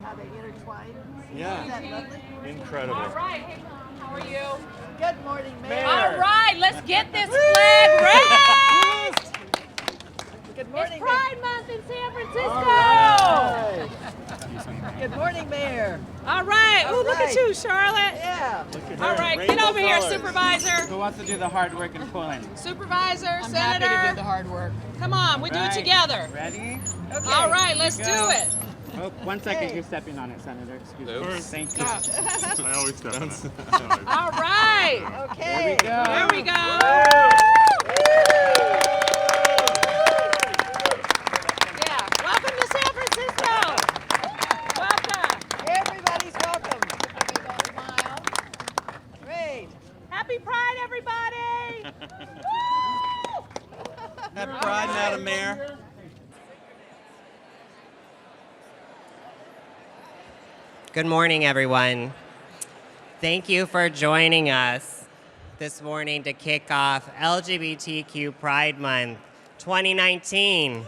How they intertwine. Yeah. Isn't that lovely? Incredible. All right, hey Mom, how are you? Good morning, Mayor. All right, let's get this flag raised. Good morning, It's Pride Month in San Francisco. Good morning, Mayor. All right. All Ooh, look at right. you, Charlotte. Yeah. All right, get over here, Supervisor. Who wants to do the hard work and pulling? Supervisor, I'm Senator. happy to do the hard work. Come on, we do it together. Ready? Okay. All right, let's do it. Oh, 1 second, Okay. you're stepping on it, Senator. Excuse me. Oops. Thank you. I always step on it. All right. Okay. There we go. Yeah. Welcome to San Francisco. Welcome. Everybody's welcome. Great. Happy Pride, everybody. Woo! Happy Pride, Madam Mayor. Good morning, everyone. Thank you for joining us this morning to kick off LGBTQ Pride Month 2019.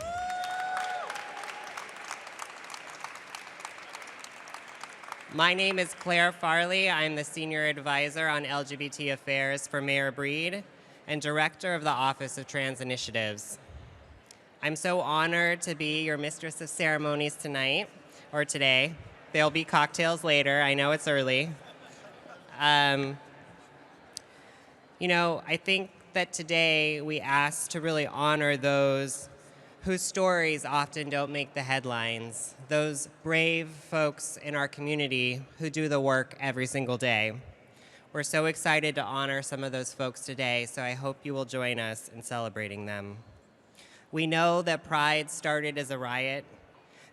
My name is Claire Farley. I'm the Senior Advisor on LGBT Affairs for Mayor Breen and Director of the Office of Trans Initiatives. I'm so honored to be your Mistress of Ceremonies tonight, or today. There'll be cocktails later. I know it's early. I think that today we asked to really honor those whose stories often don't make the headlines, those brave folks in our community who do the work every single day. We're so excited to honor some of those folks today, so I hope you will join us in celebrating them. We know that Pride started as a riot.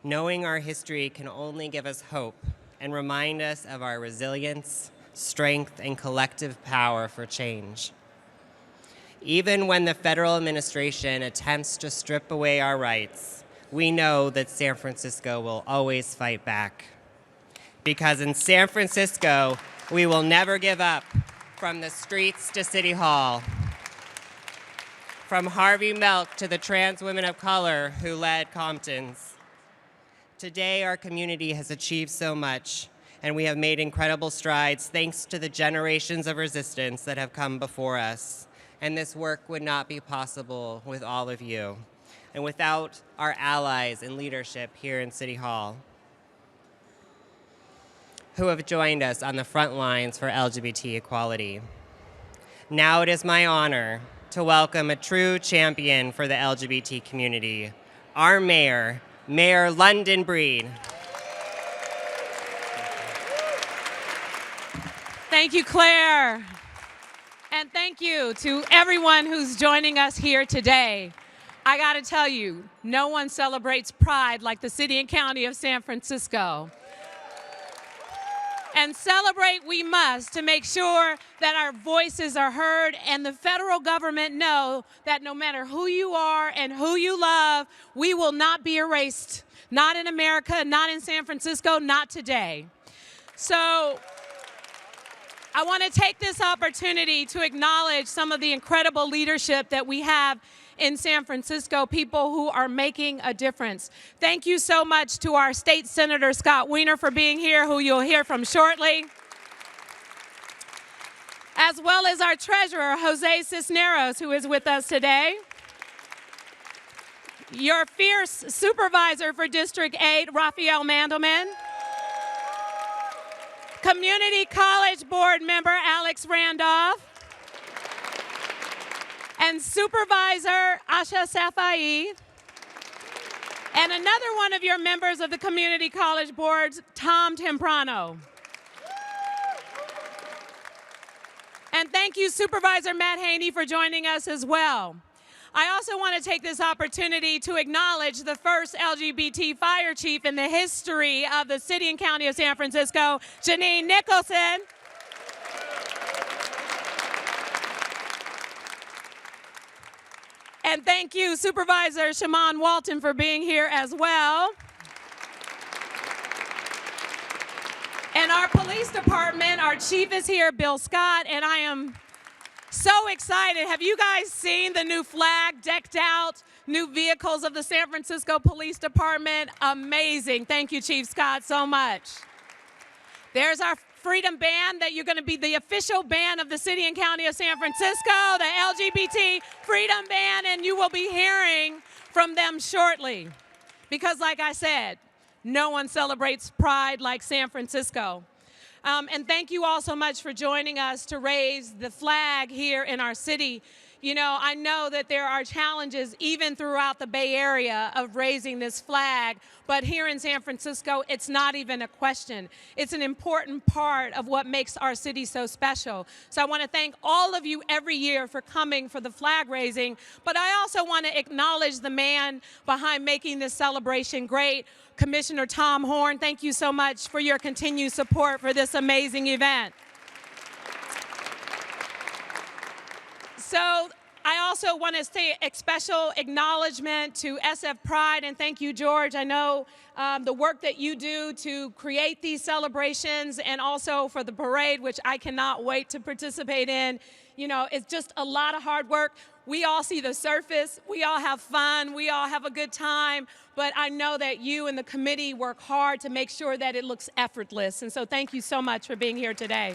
Knowing our history can only give us hope and remind us of our resilience, strength, and collective power for change. Even when the federal administration attempts to strip away our rights, we know that San Francisco will always fight back. Because in San Francisco, we will never give up, from the streets to City Hall, from Harvey Milk to the trans women of color who led Compton's. Today, our community has achieved so much, and we have made incredible strides thanks to the generations of resistance that have come before us. And this work would not be possible with all of you, and without our allies and leadership here in City Hall, who have joined us on the front lines for LGBT equality. Now it is my honor to welcome a true champion for the LGBT community, our mayor, Mayor London Breen. Thank you, Claire. And thank you to everyone who's joining us here today. I got to tell you, no one celebrates Pride like the City and County of San Francisco. And celebrate we must to make sure that our voices are heard and the federal government know that no matter who you are and who you love, we will not be erased. Not in America, not in San Francisco, not today. So I want to take this opportunity to acknowledge some of the incredible leadership that we have in San Francisco, people who are making a difference. Thank you so much to our State Senator Scott Weiner for being here, who you'll hear from shortly, as well as our Treasurer, Jose Cisneros, who is with us today, your fierce Supervisor for District 8, Raphael Mandelman, Community College Board member, Alex Randolph, and Supervisor Asha Safai, and another one of your members of the Community College Boards, Tom Temprano. And thank you, Supervisor Matt Haney, for joining us as well. I also want to take this opportunity to acknowledge the first LGBT fire chief in the history of the City and County of San Francisco, Janine Nicholson. And thank you, Supervisor Shaman Walton, for being here as well. And our police department, our chief is here, Bill Scott, and I am So excited. Have you guys seen the new flag decked out, new vehicles of the San Francisco Police Department? Amazing. Thank you, Chief Scott, so much. There's our Freedom Band, that you're going to be the official band of the City and County of San Francisco, the LGBT Freedom Band, and you will be hearing from them shortly. Because like I said, no one celebrates Pride like San Francisco. And thank you all so much for joining us to raise the flag here in our city. You know, I know that there are challenges even throughout the Bay Area of raising this flag, but here in San Francisco, it's not even a question. It's an important part of what makes our city so special. So I want to thank all of you every year for coming for the flag raising, but I also want to acknowledge the man behind making this celebration great, Commissioner Tom Horn. Thank you so much for your continued support for this amazing event. So I also want to say a special acknowledgement to SF Pride, and thank you, George. I know the work that you do to create these celebrations and also for the parade, which I cannot wait to participate in. You know, it's just a lot of hard work. We all see the surface. We all have fun. We all have a good time. But I know that you and the committee work hard to make sure that it looks effortless. And so thank you so much for being here today.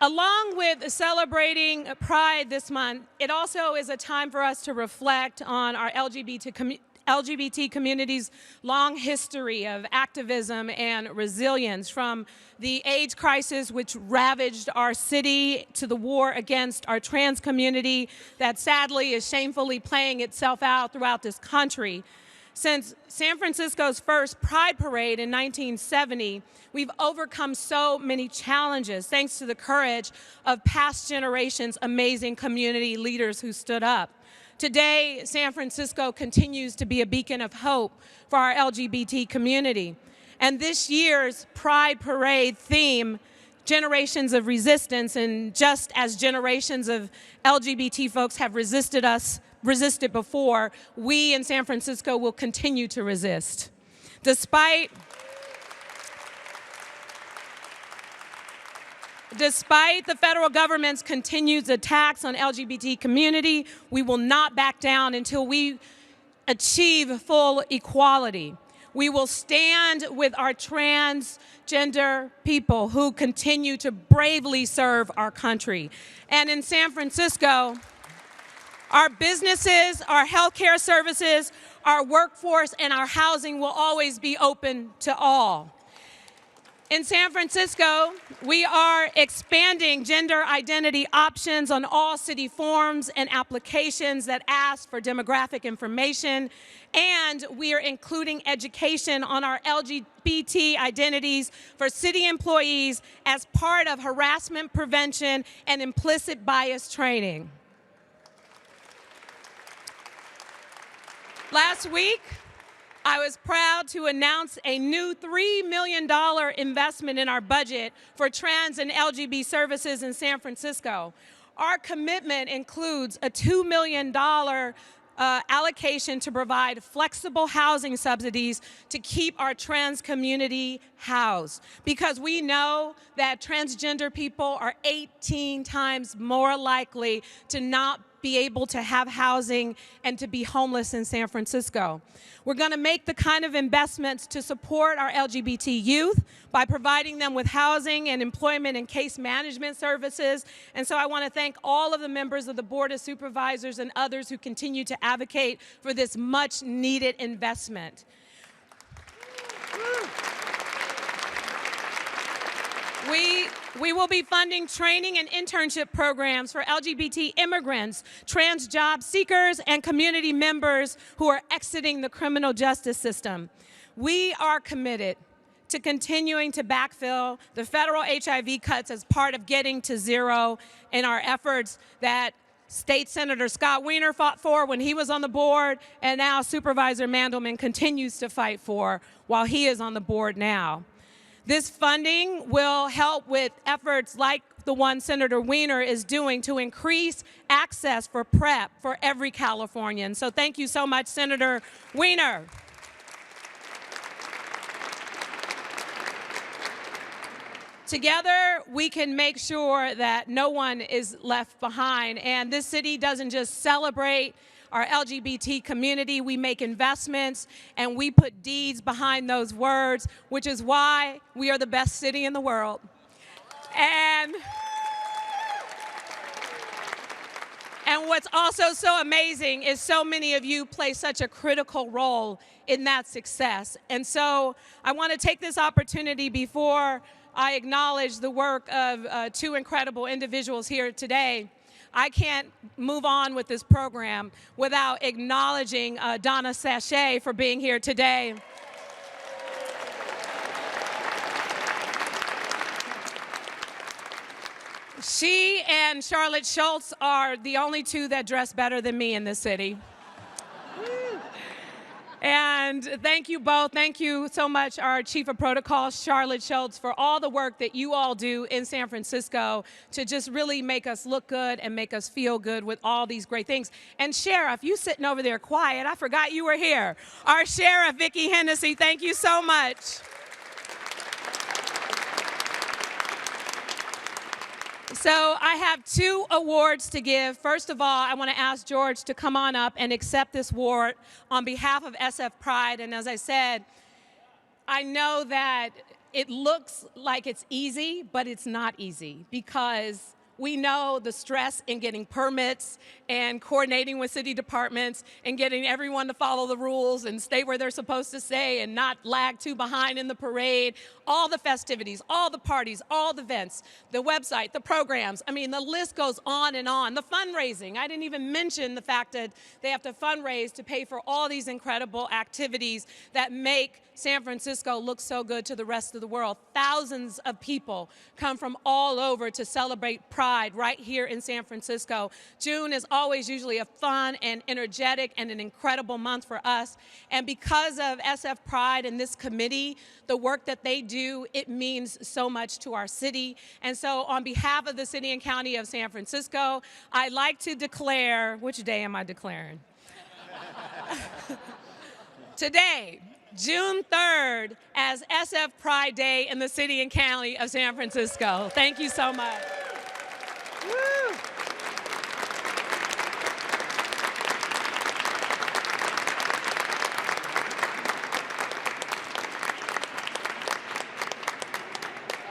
Along with celebrating Pride this month, it also is a time for us to reflect on our LGBT community's long history of activism and resilience, from the AIDS crisis which ravaged our city to the war against our trans community that sadly is shamefully playing itself out throughout this country. Since San Francisco's first Pride Parade in 1970, we've overcome so many challenges thanks to the courage of past generations' amazing community leaders who stood up. Today, San Francisco continues to be a beacon of hope for our LGBT community. And this year's Pride Parade theme, Generations of Resistance, and just as generations of LGBT folks have resisted before, we in San Francisco will continue to resist. Despite the federal government's continued attacks on LGBT community, we will not back down until we achieve full equality. We will stand with our transgender people who continue to bravely serve our country. And in San Francisco, our businesses, our healthcare services, our workforce, and our housing will always be open to all. In San Francisco, we are expanding gender identity options on all city forms and applications that ask for demographic information, and we are including education on our LGBT identities for city employees as part of harassment prevention and implicit bias training. Last week, I was proud to announce a new $3 million investment in our budget for trans and LGBT services in San Francisco. Our commitment includes a $2 million allocation to provide flexible housing subsidies to keep our trans community housed, because we know that transgender people are 18 times more likely to not be able to have housing and to be homeless in San Francisco. We're going to make the kind of investments to support our LGBT youth by providing them with housing and employment and case management services. And so I want to thank all of the members of the Board of Supervisors and others who continue to advocate for this much needed investment. We will be funding training and internship programs for LGBT immigrants, trans job seekers, and community members who are exiting the criminal justice system. We are committed to continuing to backfill the federal HIV cuts as part of getting to zero in our efforts that State Senator Scott Weiner fought for when he was on the board, and now Supervisor Mandelman continues to fight for while he is on the board now. This funding will help with efforts like the one Senator Weiner is doing to increase access for PrEP for every Californian. So thank you so much, Senator Weiner. Together, we can make sure that no one is left behind. And this city doesn't just celebrate our LGBT community, we make investments and we put deeds behind those words, which is why we are the best city in the world. And what's also so amazing is so many of you play such a critical role in that success. And so I want to take this opportunity before I acknowledge the work of two incredible individuals here today. I can't move on with this program without acknowledging Donna for being here today. She and Charlotte Schultz are the only two that dress better than me in this city. And thank you both. Thank you so much, our Chief of Protocol, Charlotte Schultz, for all the work that you all do in San Francisco to just really make us look good and make us feel good with all these great things. And Sheriff, you sitting over there quiet. I forgot you were here. Our Sheriff, Vicki Hennessy, thank you so much. So I have two awards to give. First of all, I want to ask George to come on up and accept this award on behalf of SF Pride. And as I said, I know that it looks like it's easy, but it's not easy because we know the stress in getting permits and coordinating with city departments and getting everyone to follow the rules and stay where they're supposed to stay and not lag too behind in the parade, all the festivities, all the parties, all the events, the website, the programs. I mean, the list goes on and on. The fundraising, I didn't even mention the fact that they have to fundraise to pay for all these incredible activities that make San Francisco look so good to the rest of the world. Thousands of people come from all over to celebrate Pride right here in San Francisco. June is always usually a fun and energetic and an incredible month for us. And because of SF Pride and this committee, the work that they do, it means so much to our city. And so on behalf of the City and County of San Francisco, I'd like to declare, which day am I declaring? Today, June 3rd, as SF Pride Day in the City and County of San Francisco. Thank you so much. Woo.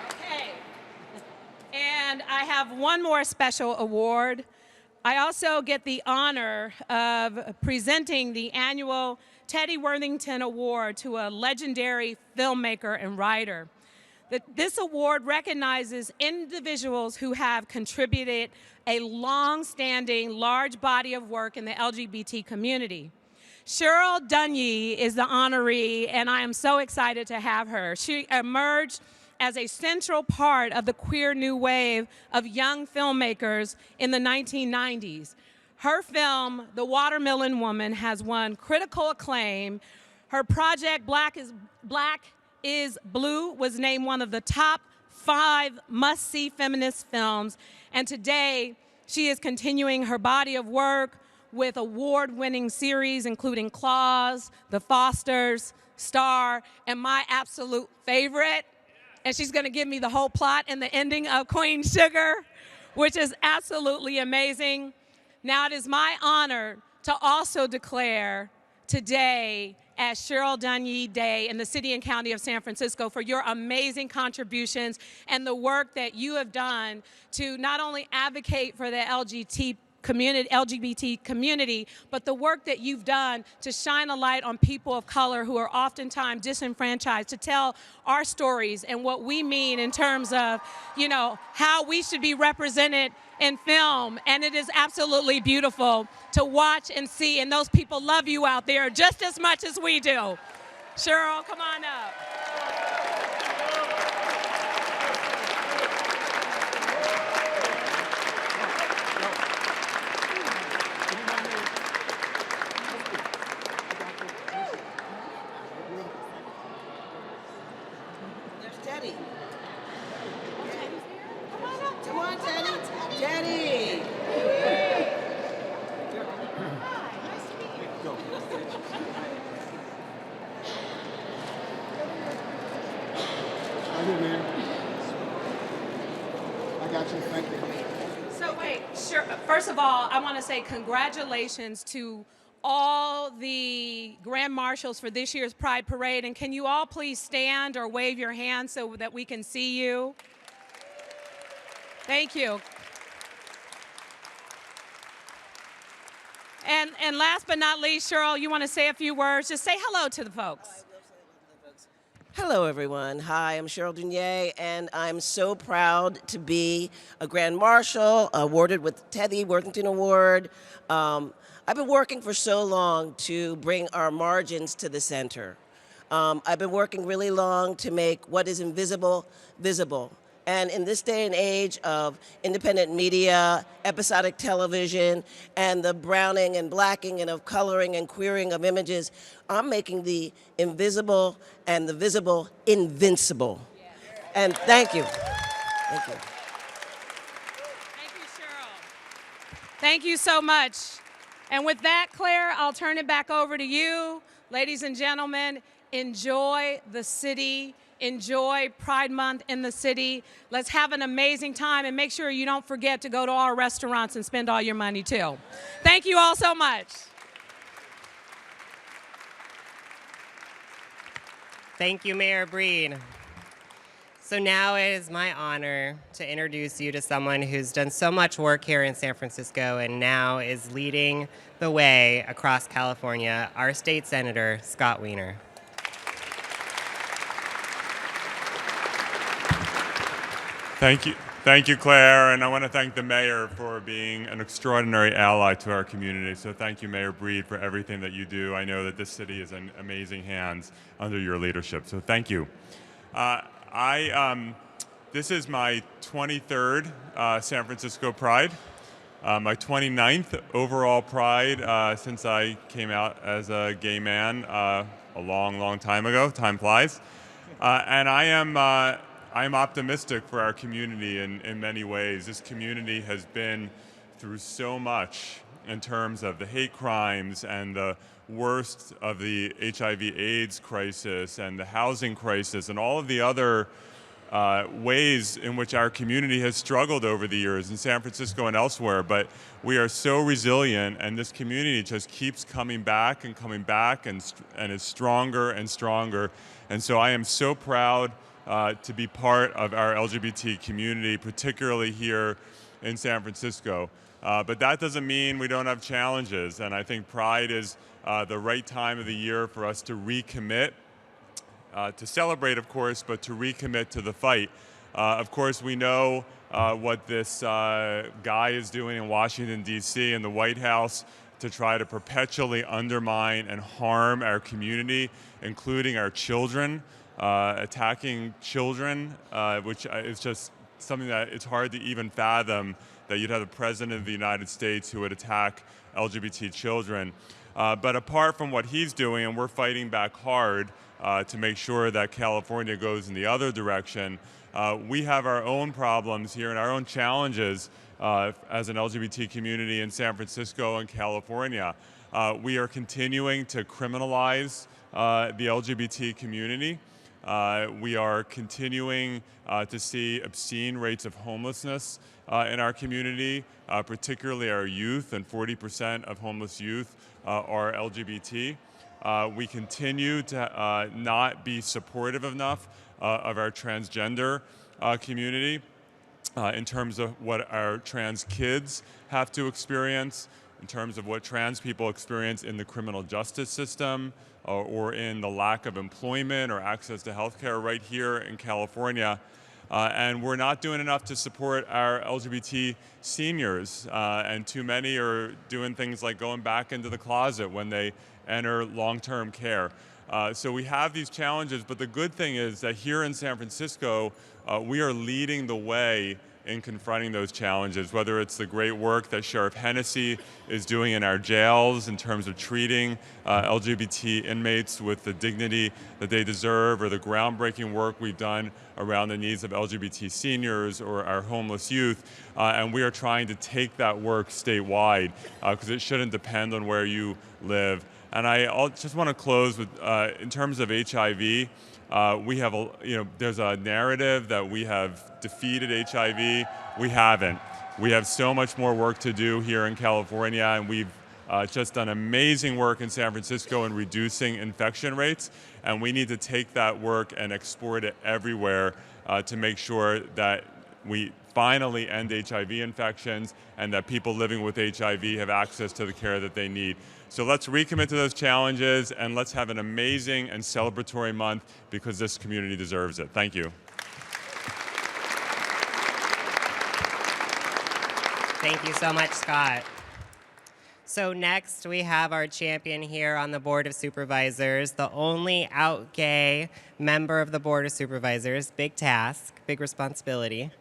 Okay. And I have one more special award. I also get the honor of presenting the annual Teddy Worthington Award to a legendary filmmaker and writer. This award recognizes individuals who have contributed a long-standing, large body of work in the LGBT community. Sheryl Dungy is the honoree, and I am so excited to have her. She emerged as a central part of the queer new wave of young filmmakers in the 1990s. Her film, The Watermelon Woman, has won critical acclaim. Her project, Black is Blue, was named one of the top 5 must-see feminist films. And today, she is continuing her body of work with award-winning series, including Claws, The Fosters, Star, and my absolute favorite, and she's gonna give me the whole plot and the ending of Queen Sugar, which is absolutely amazing. Now it is my honor to also declare today as Sheryl Dungy Day in the City and County of San Francisco for your amazing contributions and the work that you have done to not only advocate for the LGBT community, but the work that you've done to shine a light on people of color who are oftentimes disenfranchised, to tell our stories and what we mean in terms of, you know, how we should be represented in film. And it is absolutely beautiful to watch and see, and those people love you out there just as much as we do. Cheryl, come on up. So wait, sure. First of all, I want to say congratulations to all the Grand Marshals for this year's Pride Parade. And can you all please stand or wave your hands so that we can see you? Thank you. And last but not least, Cheryl, you want to say a few words? Just say hello to the folks. Hello, everyone. Hi, I'm Cheryl Dernier, and I'm so proud to be a Grand Marshal, awarded with Teddy Worthington Award. I've been working for so long to bring our margins to the center. I've been working really long to make what is invisible visible. And in this day and age of independent media, episodic television, and the browning and blacking and of coloring and queering of images, I'm making the invisible and the visible invincible. And thank you. Thank you. Thank you, Cheryl. Thank you so much. And with that, Claire, I'll turn it back over to you. Ladies and gentlemen, enjoy the city. Enjoy Pride Month in the city. Let's have an amazing time, and make sure you don't forget to go to our restaurants and spend all your money too. Thank you all so much. Thank you, Mayor Breen. So now it is my honor to introduce you to someone who's done so much work here in San Francisco and now is leading the way across California, our state senator, Scott Weiner. Thank you, Claire, and I want to thank the mayor for being an extraordinary ally to our community. So thank you, Mayor Breen, for everything that you do. I know that this city is in amazing hands under your leadership, so thank you. This is my 23rd San Francisco Pride, my 29th overall Pride since I came out as a gay man a long, long time ago. Time flies. And I am optimistic for our community in many ways. This community has been through so much in terms of the hate crimes and the worst of the HIV/AIDS crisis and the housing crisis and all of the other ways in which our community has struggled over the years in San Francisco and elsewhere. But we are so resilient, and this community just keeps coming back and is stronger and stronger. And so I am so proud to be part of our LGBT community, particularly here in San Francisco. But that doesn't mean we don't have challenges, and I think Pride is the right time of the year for us to recommit, to celebrate, of course, but to recommit to the fight. Of course, we know what this guy is doing in Washington, D.C. and the White House to try to perpetually undermine and harm our community, including our children. Attacking children, which is just something that it's hard to even fathom that you'd have the President of the United States who would attack LGBT children. But apart from what he's doing, and we're fighting back hard to make sure that California goes in the other direction, we have our own problems here and our own challenges as an LGBT community in San Francisco and California. We are continuing to criminalize the LGBT community. We are continuing to see obscene rates of homelessness in our community, particularly our youth, and 40% of homeless youth are LGBT. We continue to not be supportive enough of our transgender community in terms of what our trans kids have to experience, in terms of what trans people experience in the criminal justice system, or in the lack of employment or access to health care right here in California. And we're not doing enough to support our LGBT seniors, and too many are doing things like going back into the closet when they enter long-term care. So we have these challenges, but the good thing is that here in San Francisco, we are leading the way in confronting those challenges, whether it's the great work that Sheriff Hennessy is doing in our jails in terms of treating LGBT inmates with the dignity that they deserve, or the groundbreaking work we've done around the needs of LGBT seniors or our homeless youth. And we are trying to take that work statewide because it shouldn't depend on where you live. And I just want to close with, in terms of HIV, we have, there's a narrative that we have defeated HIV. We haven't. We have so much more work to do here in California, and we've just done amazing work in San Francisco in reducing infection rates, and we need to take that work and export it everywhere to make sure that we finally end HIV infections and that people living with HIV have access to the care that they need. So let's recommit to those challenges, and let's have an amazing and celebratory month because this community deserves it. Thank you. Thank you so much, Scott. So next we have our champion here on the Board of Supervisors, the only out gay member of the Board of Supervisors. Big task, big responsibility.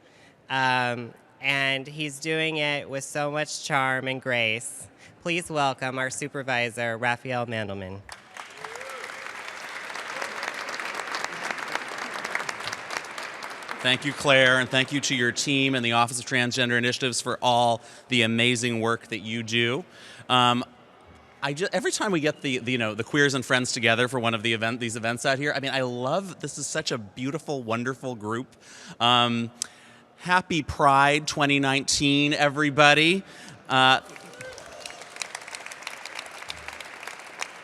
And he's doing it with so much charm and grace. Please welcome our supervisor, Raphael Mandelman. Thank you, Claire, and thank you to your team and the Office of Transgender Initiatives for all the amazing work that you do. Every time we get the queers and friends together for one of these events out here, I mean, I love, this is such a beautiful, wonderful group. Happy Pride 2019, everybody.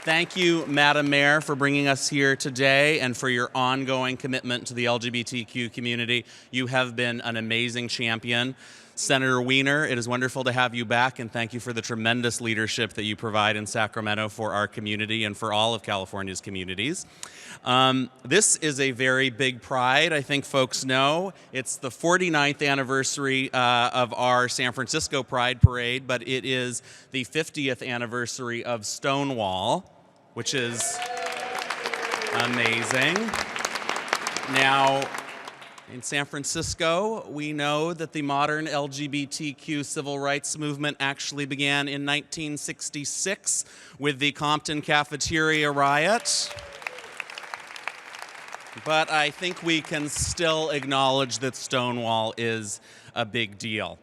Thank you, Madam Mayor, for bringing us here today and for your ongoing commitment to the LGBTQ community. You have been an amazing champion. Senator Weiner, it is wonderful to have you back, and thank you for the tremendous leadership that you provide in Sacramento for our community and for all of California's communities. This is a very big pride, I think folks know. It's the 49th anniversary of our San Francisco Pride Parade, but it is the 50th anniversary of Stonewall, which is amazing. Now, in San Francisco, we know that the modern LGBTQ civil rights movement actually began in 1966 with the Compton Cafeteria riot. But I think we can still acknowledge that Stonewall is a big deal.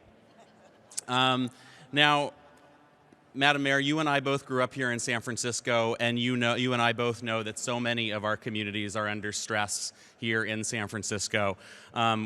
Now, Madam Mayor, you and I both grew up here in San Francisco, and you and I both know that so many of our communities are under stress here in San Francisco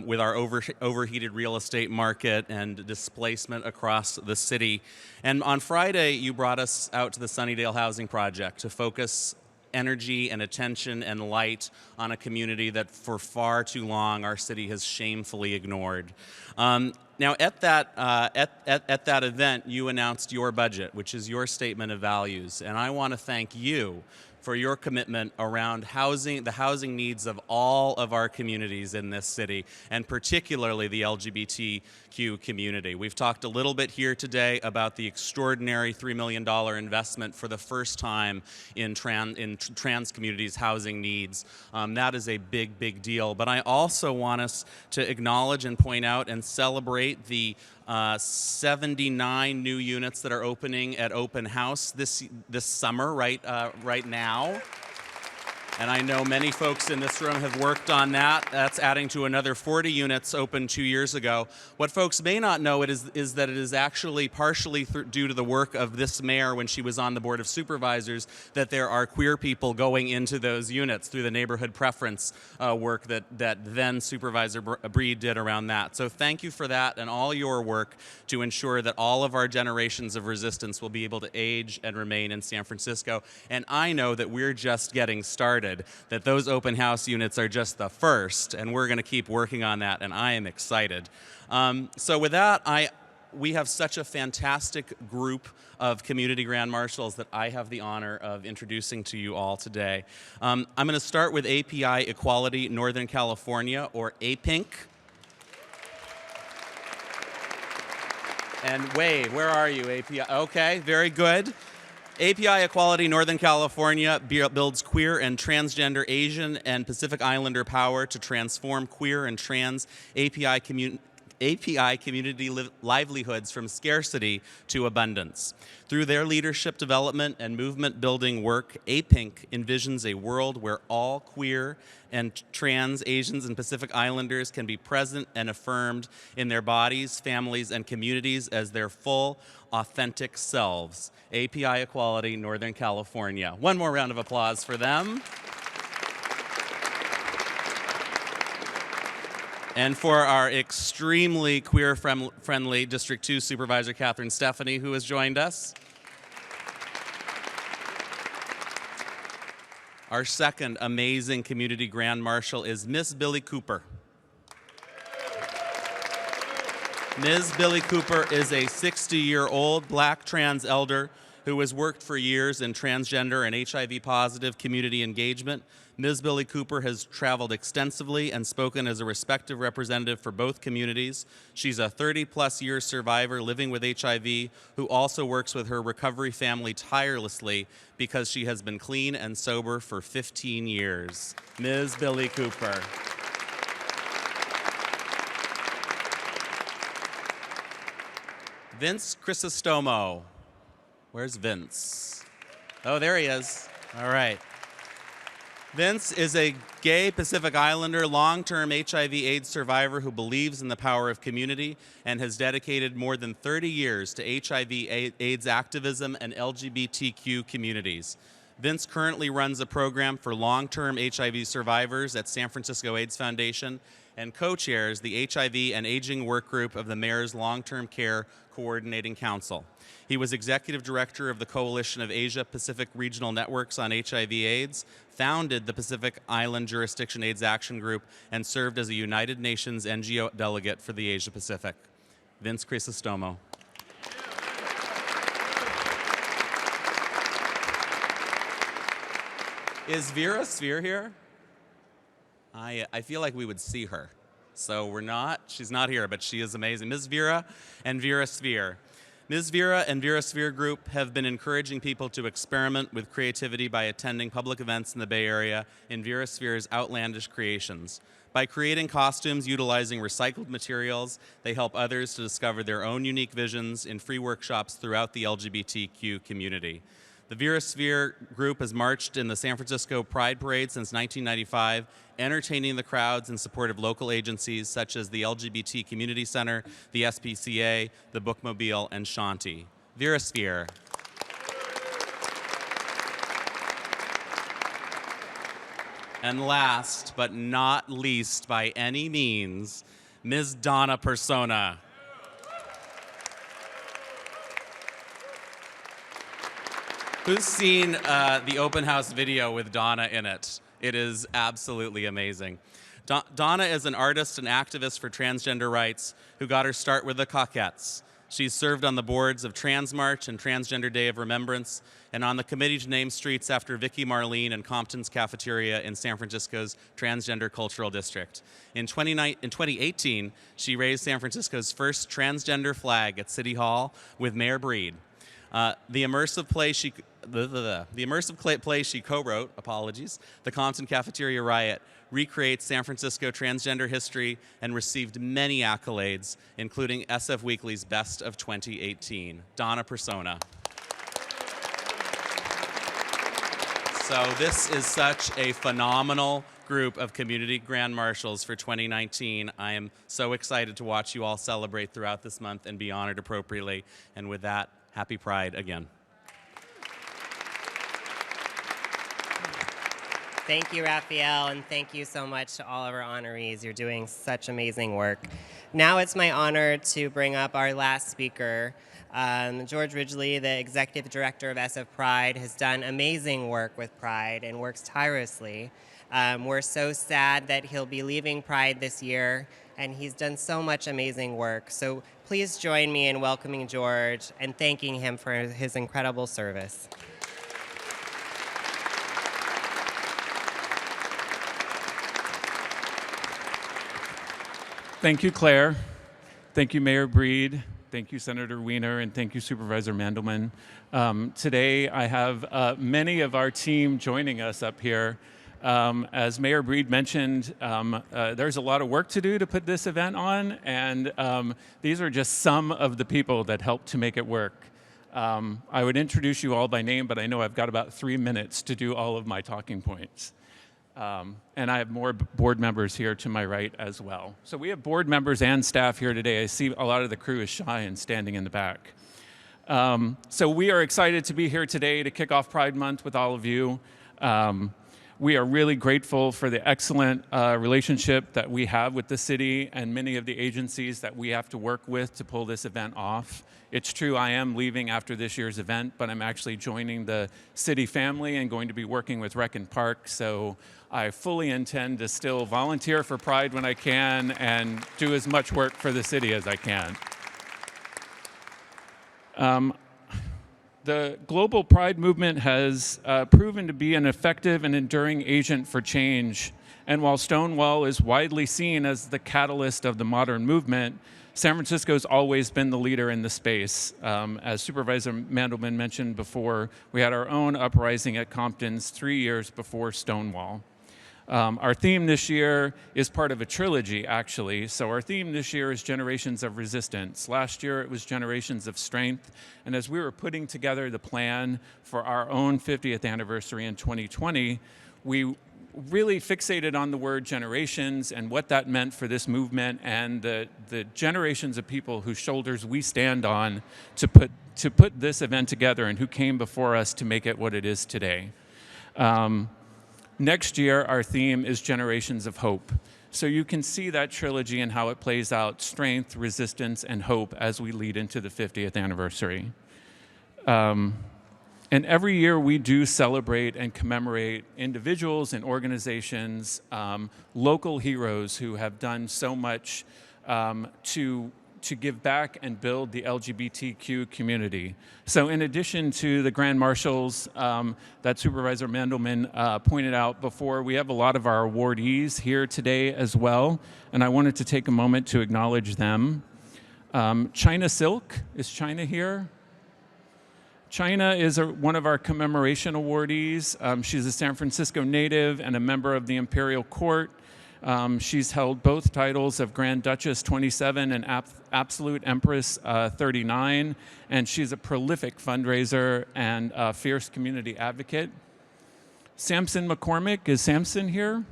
with our overheated real estate market and displacement across the city. And on Friday, you brought us out to the Sunnydale Housing Project to focus energy and attention and light on a community that for far too long our city has shamefully ignored. Now, at that event, you announced your budget, which is your statement of values, and I want to thank you for your commitment around housing, the housing needs of all of our communities in this city, and particularly the LGBTQ community. We've talked a little bit here today about the extraordinary $3 million investment for the first time in trans communities' housing needs. That is a big, big deal. But I also want us to acknowledge and point out and celebrate the 79 new units that are opening at Open House this summer, right now. And I know many folks in this room have worked on that. That's adding to another 40 units opened 2 years ago. What folks may not know is that it is actually partially due to the work of this mayor when she was on the Board of Supervisors that there are queer people going into those units through the neighborhood preference work that then Supervisor Breen did around that. So thank you for that and all your work to ensure that all of our generations of resistance will be able to age and remain in San Francisco. And I know that we're just getting started, that those open house units are just the first, and we're going to keep working on that, and I am excited. So with that, we have such a fantastic group of community grand marshals that I have the honor of introducing to you all today. I'm going to start with API Equality Northern California, or APINC. And wave, where are you, API? Okay, very good. API Equality Northern California builds queer and transgender Asian and Pacific Islander power to transform queer and trans API community livelihoods from scarcity to abundance. Through their leadership development and movement building work, APINC envisions a world where all queer and trans Asians and Pacific Islanders can be present and affirmed in their bodies, families, and communities as their full, authentic selves. API Equality Northern California. One more round of applause for them. And for our extremely queer-friendly District 2 Supervisor, Catherine Stephanie, who has joined us. Our second amazing community Grand Marshal is Miss Billy Cooper. Ms. Billy Cooper is a 60-year-old Black trans elder who has worked for years in transgender and HIV-positive community engagement. Ms. Billy Cooper has traveled extensively and spoken as a respective representative for both communities. She's a 30-plus year survivor living with HIV who also works with her recovery family tirelessly because she has been clean and sober for 15 years. Ms. Billy Cooper. Vince Chrysostomo. Where's Vince? Oh, there he is. All right. Vince is a gay Pacific Islander, long-term HIV/AIDS survivor who believes in the power of community and has dedicated more than 30 years to HIV/AIDS activism and LGBTQ communities. Vince currently runs a program for long-term HIV survivors at San Francisco AIDS Foundation and co-chairs the HIV and Aging Work Group of the Mayor's Long-Term Care Coordinating Council. He was executive director of the Coalition of Asia-Pacific Regional Networks on HIV/AIDS, founded the Pacific Island Jurisdiction AIDS Action Group, and served as a United Nations NGO delegate for the Asia-Pacific. Vince Chrysostomo. Is Vera Sphere here? I feel like we would see her. So we're not, she's not here, but she is amazing. Ms. Vera and Vera Sphere. Ms. Vera and Vera Sphere Group have been encouraging people to experiment with creativity by attending public events in the Bay Area in Vera Sphere's outlandish creations. By creating costumes utilizing recycled materials, they help others to discover their own unique visions in free workshops throughout the LGBTQ community. The Vera Sphere Group has marched in the San Francisco Pride Parade since 1995, entertaining the crowds in support of local agencies such as the LGBT Community Center, the SPCA, the Bookmobile, and Shanti. Vera Sphere. And last but not least by any means, Ms. Donna Persona. Who's seen the open house video with Donna in it? It is absolutely amazing. Donna is an artist and activist for transgender rights who got her start with the Cockettes. She's served on the boards of Trans March and Transgender Day of Remembrance, and on the committee to name streets after Vicky Marlene and Compton's Cafeteria in San Francisco's Transgender Cultural District. In 2018, she raised San Francisco's first transgender flag at City Hall with Mayor Breen. The immersive play she co-wrote, The Compton Cafeteria Riot, recreates San Francisco transgender history and received many accolades, including SF Weekly's Best of 2018. Donna Persona. So this is such a phenomenal group of community Grand Marshals for 2019. I am so excited to watch you all celebrate throughout this month and be honored appropriately. And with that, happy Pride again. Thank you, Raphael, and thank you so much to all of our honorees. You're doing such amazing work. Now it's my honor to bring up our last speaker. George Ridgely, the executive director of SF Pride, has done amazing work with Pride and works tirelessly. We're so sad that he'll be leaving Pride this year, and he's done so much amazing work. So please join me in welcoming George and thanking him for his incredible service. Thank you, Claire. Thank you, Mayor Breen. Thank you, Senator Weiner, and thank you, Supervisor Mandelman. Today, I have many of our team joining us up here. As Mayor Breen mentioned, there's a lot of work to do to put this event on, and these are just some of the people that helped to make it work. I would introduce you all by name, but I know I've got about 3 minutes to do all of my talking points. And I have more board members here to my right as well. So we have board members and staff here today. I see a lot of the crew is shy and standing in the back. So we are excited to be here today to kick off Pride Month with all of you. We are really grateful for the excellent relationship that we have with the city and many of the agencies that we have to work with to pull this event off. It's true, I am leaving after this year's event, but I'm actually joining the city family and going to be working with Rec and Park, so I fully intend to still volunteer for Pride when I can and do as much work for the city as I can. The global Pride movement has proven to be an effective and enduring agent for change. And while Stonewall is widely seen as the catalyst of the modern movement, San Francisco's always been the leader in the space. As Supervisor Mandelman mentioned before, we had our own uprising at Compton's 3 years before Stonewall. Our theme this year is part of a trilogy, actually. So our theme this year is Generations of Resistance. Last year it was Generations of Strength. And as we were putting together the plan for our own 50th anniversary in 2020, we really fixated on the word generations and what that meant for this movement and the generations of people whose shoulders we stand on to put this event together and who came before us to make it what it is today. Next year, our theme is Generations of Hope. So you can see that trilogy and how it plays out, strength, resistance, and hope as we lead into the 50th anniversary. And every year we do celebrate and commemorate individuals and organizations, local heroes who have done so much to give back and build the LGBTQ community. So in addition to the Grand Marshals that Supervisor Mandelman pointed out before, we have a lot of our awardees here today as well, and I wanted to take a moment to acknowledge them. China Silk, is China here? China is one of our commemoration awardees. She's a San Francisco native and a member of the Imperial Court. She's held both titles of Grand Duchess 27 and Absolute Empress 39, and she's a prolific fundraiser and a fierce community advocate. Samson Mccormick, is Samson here?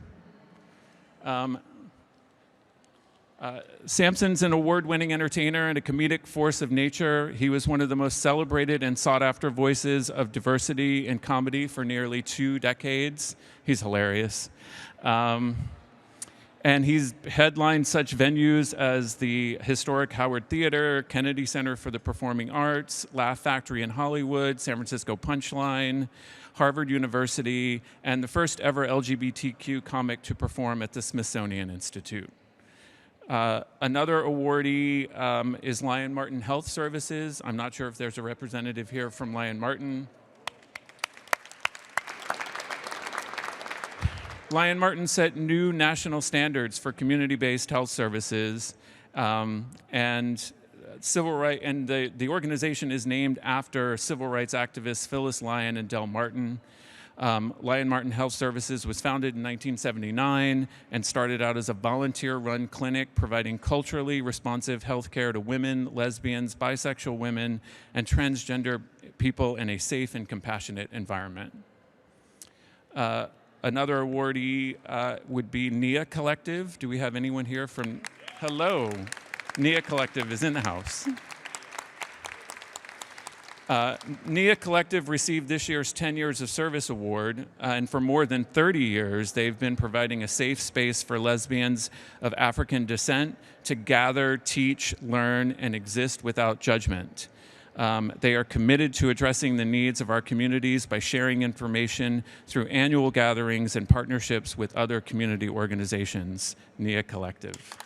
Samson's an award-winning entertainer and a comedic force of nature. He was one of the most celebrated and sought-after voices of diversity in comedy for nearly 2 decades. He's hilarious. And he's headlined such venues as the historic Howard Theater, Kennedy Center for the Performing Arts, Laugh Factory in Hollywood, San Francisco Punchline, Harvard University, and the first ever LGBTQ comic to perform at the Smithsonian Institute. Another awardee is Lion Martin Health Services. I'm not sure if there's a representative here from Lion Martin. Lion Martin set new national standards for community-based health services, and the organization is named after civil rights activists Phyllis Lyon and Del Martin. Lion Martin Health Services was founded in 1979 and started out as a volunteer-run clinic providing culturally responsive health care to women, lesbians, bisexual women, and transgender people in a safe and compassionate environment. Another awardee would be Nia Collective. Do we have anyone here from? Hello. Nia Collective is in the house. Nia Collective received this year's 10 Years of Service Award, and for more than 30 years, they've been providing a safe space for lesbians of African descent to gather, teach, learn, and exist without judgment. They are committed to addressing the needs of our communities by sharing information through annual gatherings and partnerships with other community organizations. Nia Collective.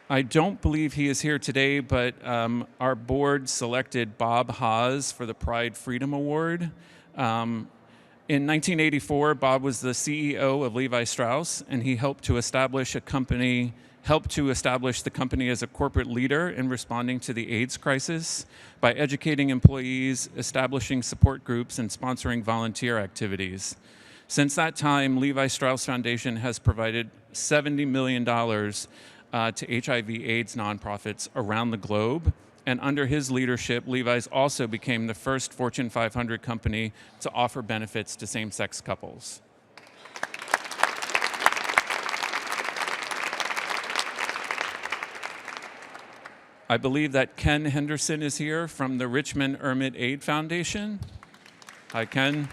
I don't believe he is here today, but our board selected Bob Haas for the Pride Freedom Award. In 1984, Bob was the CEO of Levi Strauss, and he helped to establish the company as a corporate leader in responding to the AIDS crisis by educating employees, establishing support groups, and sponsoring volunteer activities. Since that time, Levi Strauss Foundation has provided $70 million to HIV/AIDS nonprofits around the globe. And under his leadership, Levi's also became the first Fortune 500 company to offer benefits to same-sex couples. I believe that Ken Henderson is here from the Richmond Ermit Aid Foundation. Hi, Ken.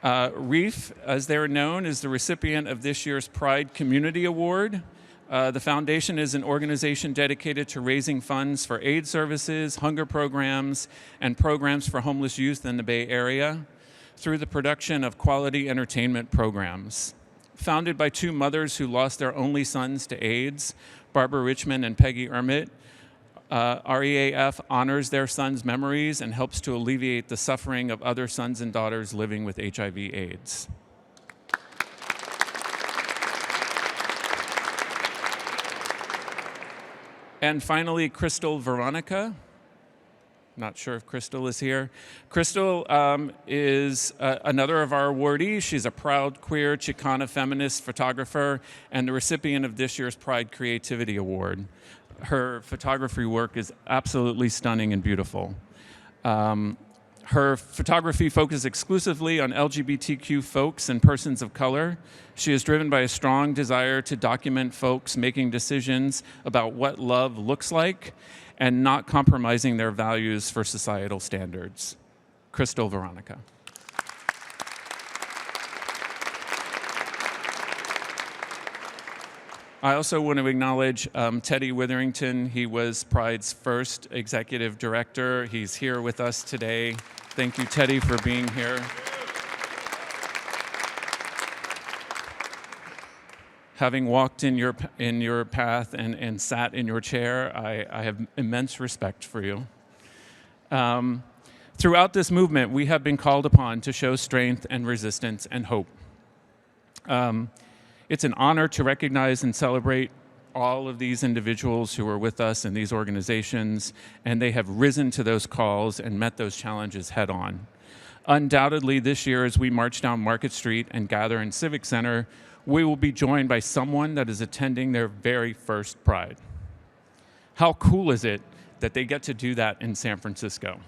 REEF, as they're known, is the recipient of this year's Pride Community Award. The foundation is an organization dedicated to raising funds for aid services, hunger programs, and programs for homeless youth in the Bay Area through the production of quality entertainment programs. Founded by two mothers who lost their only sons to AIDS, Barbara Richmond and Peggy Ermit, REAF honors their sons' memories and helps to alleviate the suffering of other sons and daughters living with HIV/AIDS. And finally, Crystal Veronica. Not sure if Crystal is here. Crystal is another of our awardees. She's a proud queer Chicana feminist photographer and the recipient of this year's Pride Creativity Award. Her photography work is absolutely stunning and beautiful. Her photography focuses exclusively on LGBTQ folks and persons of color. She is driven by a strong desire to document folks making decisions about what love looks like and not compromising their values for societal standards. Crystal Veronica. I also want to acknowledge Teddy Witherington. He was Pride's first executive director. He's here with us today. Thank you, Teddy, for being here. Having walked in your path and sat in your chair, I have immense respect for you. Throughout this movement, we have been called upon to show strength and resistance and hope. It's an honor to recognize and celebrate all of these individuals who are with us in these organizations, and they have risen to those calls and met those challenges head on. Undoubtedly, this year, as we march down Market Street and gather in Civic Center, we will be joined by someone that is attending their very first Pride. How cool is it that they get to do that in San Francisco?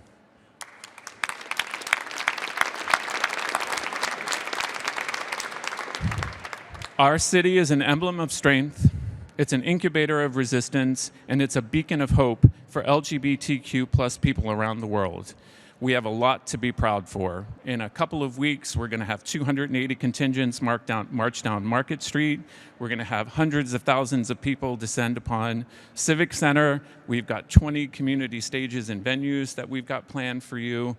Our city is an emblem of strength, it's an incubator of resistance, and it's a beacon of hope for LGBTQ plus people around the world. We have a lot to be proud for. In a couple of weeks, we're going to have 280 contingents march down Market Street. We're going to have hundreds of thousands of people descend upon Civic Center. We've got 20 community stages and venues that we've got planned for you.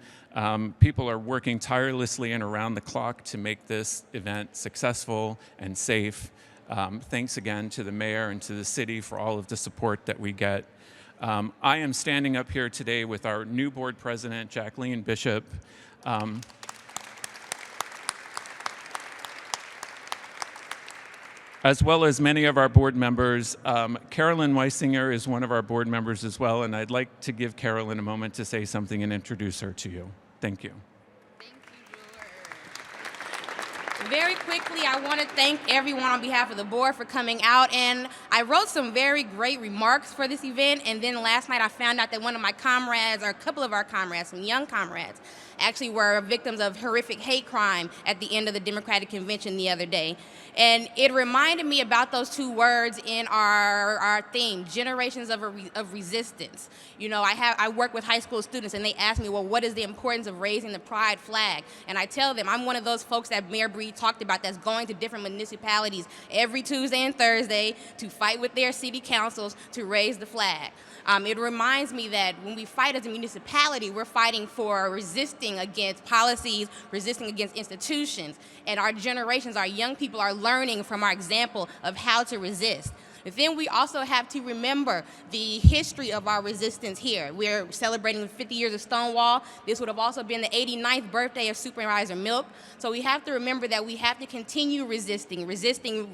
People are working tirelessly and around the clock to make this event successful and safe. Thanks again to the mayor and to the city for all of the support that we get. I am standing up here today with our new board president, Jacqueline Bishop. As well as many of our board members. Carolyn Weisinger is one of our board members as well, and I'd like to give Carolyn a moment to say something and introduce her to you. Thank you. Very quickly, I want to thank everyone on behalf of the board for coming out, and I wrote some very great remarks for this event, and then last night I found out that one of my comrades, or a couple of our comrades, some young comrades, actually were victims of horrific hate crime at the end of the Democratic Convention the other day. And it reminded me about those two words in our theme, generations of resistance. You know, I work with high school students, and they ask me, well, what is the importance of raising the pride flag? And I tell them, I'm one of those folks that Mayor Breen talked about that's going to different municipalities every Tuesday and Thursday to fight with their city councils to raise the flag. It reminds me that when we fight as a municipality, we're fighting for resisting against policies, resisting against institutions, and our generations, our young people are learning from our example of how to resist. But then we also have to remember the history of our resistance here. We're celebrating 50 years of Stonewall. This would have also been the 89th birthday of Supervisor Milk. So we have to remember that we have to continue resisting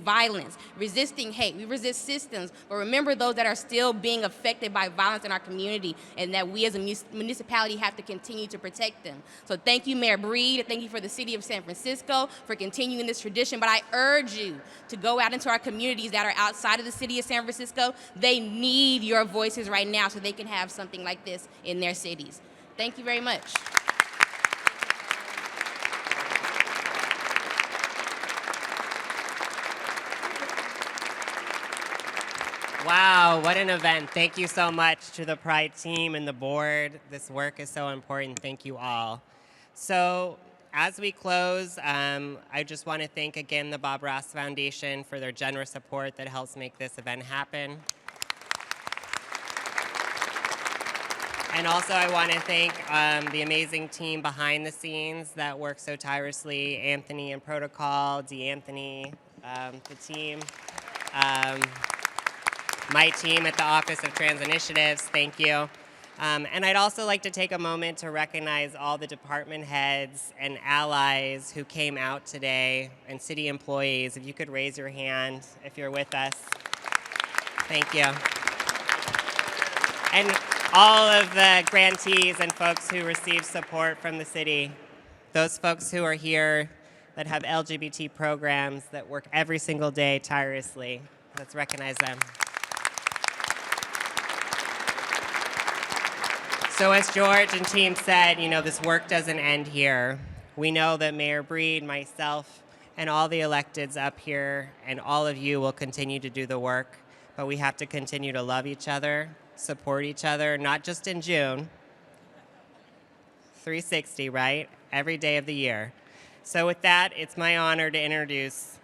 violence, resisting hate. We resist systems, but remember those that are still being affected by violence in our community, and that we as a municipality have to continue to protect them. So thank you, Mayor Breen. Thank you for the city of San Francisco for continuing this tradition. But I urge you to go out into our communities that are outside of the city of San Francisco. They need your voices right now so they can have something like this in their cities. Thank you very much. Wow, what an event. Thank you so much to the Pride team and the board. This work is so important. Thank you all. So as we close, I just want to thank again the Bob Ross Foundation for their generous support that helps make this event happen. And also I want to thank the amazing team behind the scenes that work so tirelessly, Anthony and Protocol, DeAnthony, the team, my team at the Office of Trans Initiatives, thank you. And I'd also like to take a moment to recognize all the department heads and allies who came out today, and city employees. If you could raise your hand if you're with us. Thank you. And all of the grantees and folks who received support from the city, those folks who are here that have LGBT programs that work every single day tirelessly. Let's recognize them. So as George and team said, you know, this work doesn't end here. We know that Mayor Breen, myself, and all the electeds up here, and all of you will continue to do the work, but we have to continue to love each other, support each other, not just in June, 360, right? Every day of the year. So with that, it's my honor to introduce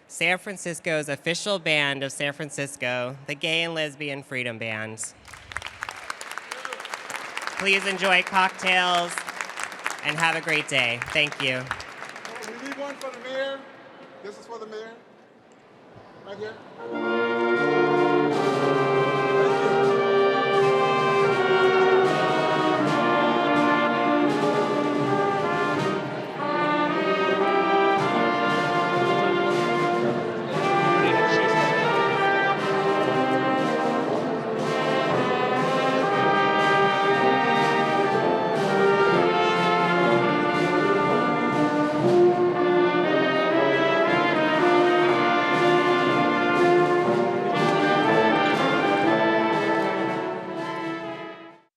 San Francisco's official band of San Francisco, the Gay and Lesbian Freedom Band. Please enjoy cocktails and have a great day. Thank you. We need one for the mayor. This is for the mayor. Right here.